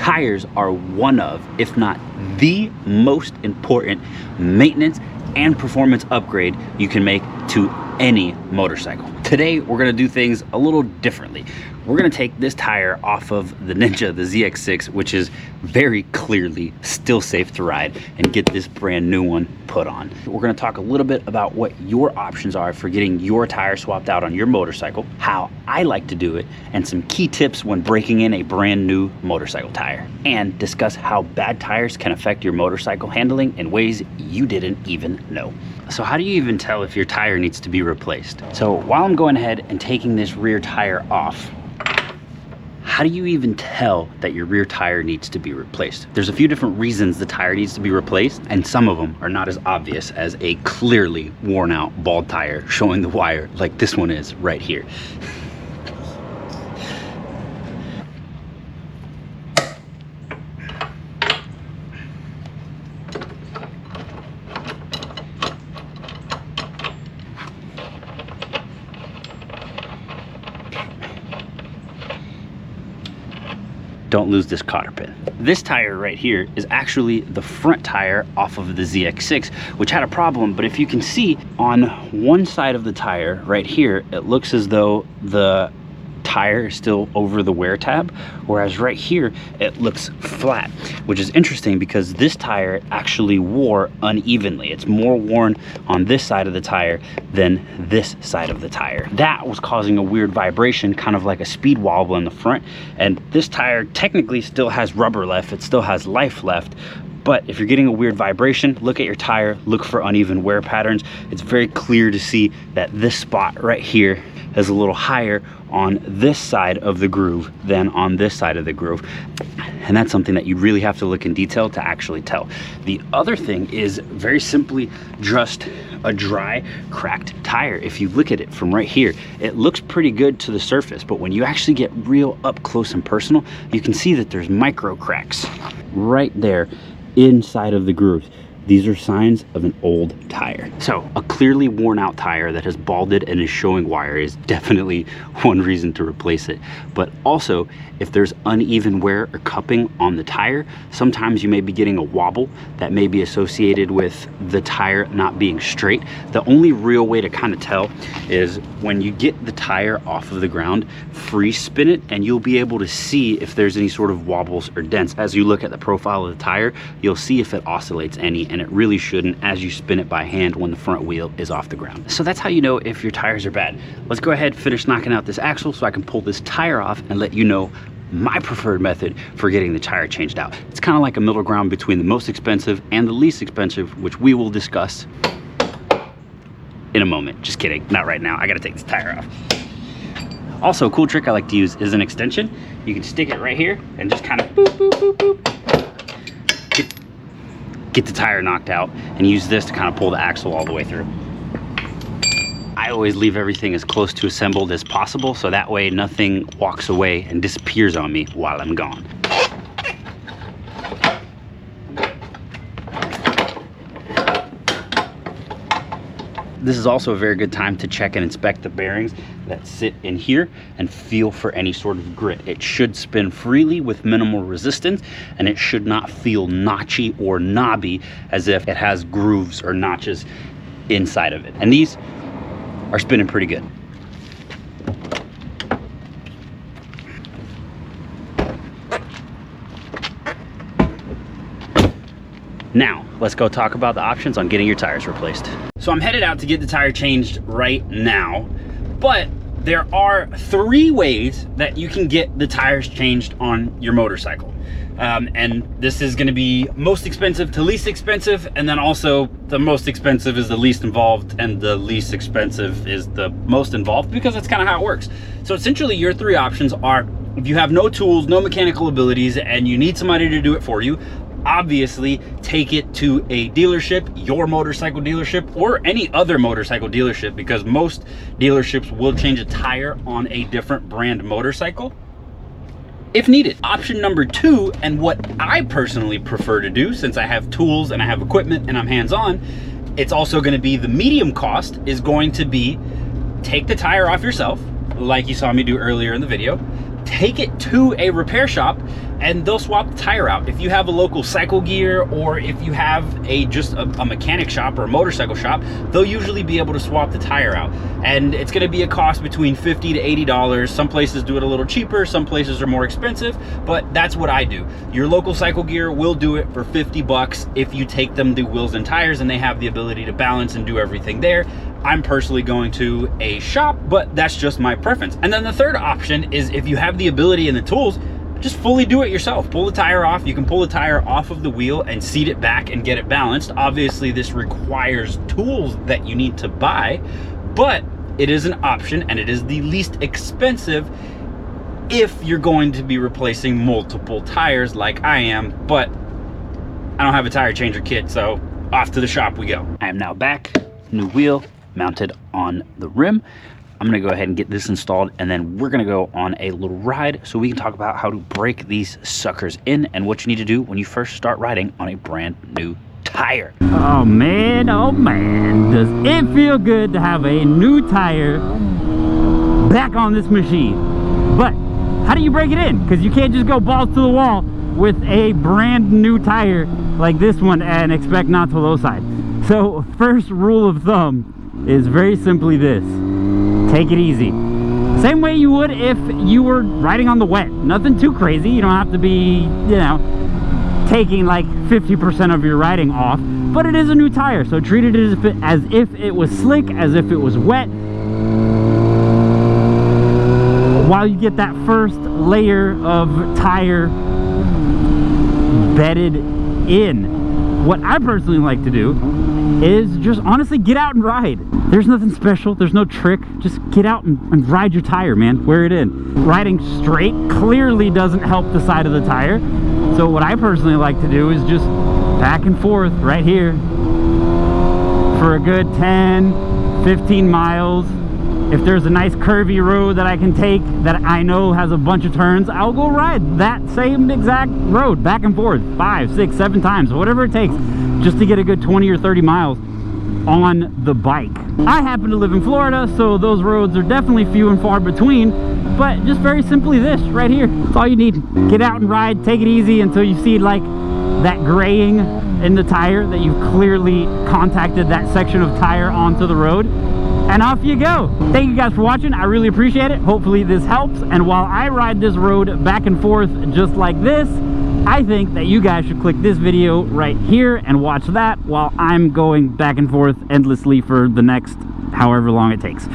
Tires are one of, if not the most important maintenance and performance upgrade you can make to any motorcycle. Today, we're gonna do things a little differently. We're gonna take this tire off of the Ninja, the ZX6, which is very clearly still safe to ride, and get this brand new one put on. We're gonna talk a little bit about what your options are for getting your tire swapped out on your motorcycle, how I like to do it, and some key tips when breaking in a brand new motorcycle tire, and discuss how bad tires can affect your motorcycle handling in ways you didn't even know. So how do you even tell if your tire needs to be replaced? So while I'm going ahead and taking this rear tire off, how do you even tell that your rear tire needs to be replaced? There's a few different reasons the tire needs to be replaced, and some of them are not as obvious as a clearly worn out bald tire showing the wire like this one is right here. Don't lose this cotter pin. This tire right here is actually the front tire off of the ZX6, which had a problem, but if you can see on one side of the tire right here, it looks as though the tire is still over the wear tab, whereas right here it looks flat, which is interesting because this tire actually wore unevenly. It's more worn on this side of the tire than this side of the tire. That was causing a weird vibration, kind of like a speed wobble in the front, and this tire technically still has rubber left, it still has life left. But if you're getting a weird vibration, look at your tire, look for uneven wear patterns. It's very clear to see that this spot right here is a little higher on this side of the groove than on this side of the groove. And that's something that you really have to look in detail to actually tell. The other thing is very simply just a dry, cracked tire. If you look at it from right here, it looks pretty good to the surface, but when you actually get real up close and personal, you can see that there's micro cracks right there inside of the grooves. These are signs of an old tire. So a clearly worn out tire that has balded and is showing wire is definitely one reason to replace it. But also, if there's uneven wear or cupping on the tire, sometimes you may be getting a wobble that may be associated with the tire not being straight. The only real way to kind of tell is when you get the tire off of the ground, free spin it, and you'll be able to see if there's any sort of wobbles or dents. As you look at the profile of the tire, you'll see if it oscillates any, and it really shouldn't as you spin it by hand when the front wheel is off the ground. So that's how you know if your tires are bad. Let's go ahead and finish knocking out this axle so I can pull this tire off and let you know my preferred method for getting the tire changed out. It's kind of like a middle ground between the most expensive and the least expensive, which we will discuss in a moment. Just kidding, not right now. I gotta take this tire off. Also, a cool trick I like to use is an extension. You can stick it right here and just kind of boop, boop, boop, boop. Get the tire knocked out and use this to kind of pull the axle all the way through. I always leave everything as close to assembled as possible, so that way nothing walks away and disappears on me while I'm gone. This is also a very good time to check and inspect the bearings that sit in here and feel for any sort of grit. It should spin freely with minimal resistance, and it should not feel notchy or knobby as if it has grooves or notches inside of it. And these are spinning pretty good. Now, let's go talk about the options on getting your tires replaced. So I'm headed out to get the tire changed right now, but there are 3 ways that you can get the tires changed on your motorcycle. And this is gonna be most expensive to least expensive, and then also the most expensive is the least involved and the least expensive is the most involved, because that's kind of how it works. So essentially your 3 options are, if you have no tools, no mechanical abilities, and you need somebody to do it for you, obviously take it to a dealership, your motorcycle dealership, or any other motorcycle dealership, because most dealerships will change a tire on a different brand motorcycle if needed. Option number 2, and what I personally prefer to do since I have tools and I have equipment and I'm hands-on, it's also going to be the medium cost, is going to be take the tire off yourself, like you saw me do earlier in the video, take it to a repair shop and they'll swap the tire out. If you have a local Cycle Gear, or if you have just a mechanic shop or a motorcycle shop, they'll usually be able to swap the tire out. And it's gonna be a cost between $50 to $80. Some places do it a little cheaper, some places are more expensive, but that's what I do. Your local Cycle Gear will do it for 50 bucks if you take them to Wheels and Tires and they have the ability to balance and do everything there. I'm personally going to a shop, but that's just my preference. And then the third option is, if you have the ability and the tools, just fully do it yourself. Pull the tire off. You can pull the tire off of the wheel and seat it back and get it balanced. Obviously, this requires tools that you need to buy, but it is an option, and it is the least expensive if you're going to be replacing multiple tires like I am. But I don't have a tire changer kit, so off to the shop we go. I am now back, new wheel mounted on the rim. I'm gonna go ahead and get this installed, and then we're gonna go on a little ride so we can talk about how to break these suckers in and what you need to do when you first start riding on a brand new tire. Oh man, does it feel good to have a new tire back on this machine. But how do you break it in? Because you can't just go balls to the wall with a brand new tire like this one and expect not to low side. So first rule of thumb is very simply this: take it easy. Same way you would if you were riding on the wet. Nothing too crazy. You don't have to be, you know, taking like 50% of your riding off, but it is a new tire, so treat it as if it was slick, as if it was wet, while you get that first layer of tire bedded in. What I personally like to do is just honestly get out and ride. There's nothing special, there's no trick. Just get out and ride your tire, man. Wear it in. Riding straight clearly doesn't help the side of the tire. So what I personally like to do is just back and forth right here for a good 10, 15 miles. If there's a nice curvy road that I can take that I know has a bunch of turns, I'll go ride that same exact road back and forth 5, 6, 7 times, whatever it takes, just to get a good 20 or 30 miles on the bike. I happen to live in Florida, so those roads are definitely few and far between, but just very simply this right here, that's all you need. Get out and ride, take it easy until you see like that graying in the tire, that you've clearly contacted that section of tire onto the road, and off you go. Thank you guys for watching. I really appreciate it. Hopefully this helps, and while I ride this road back and forth just like this, I think that you guys should click this video right here and watch that while I'm going back and forth endlessly for the next however long it takes.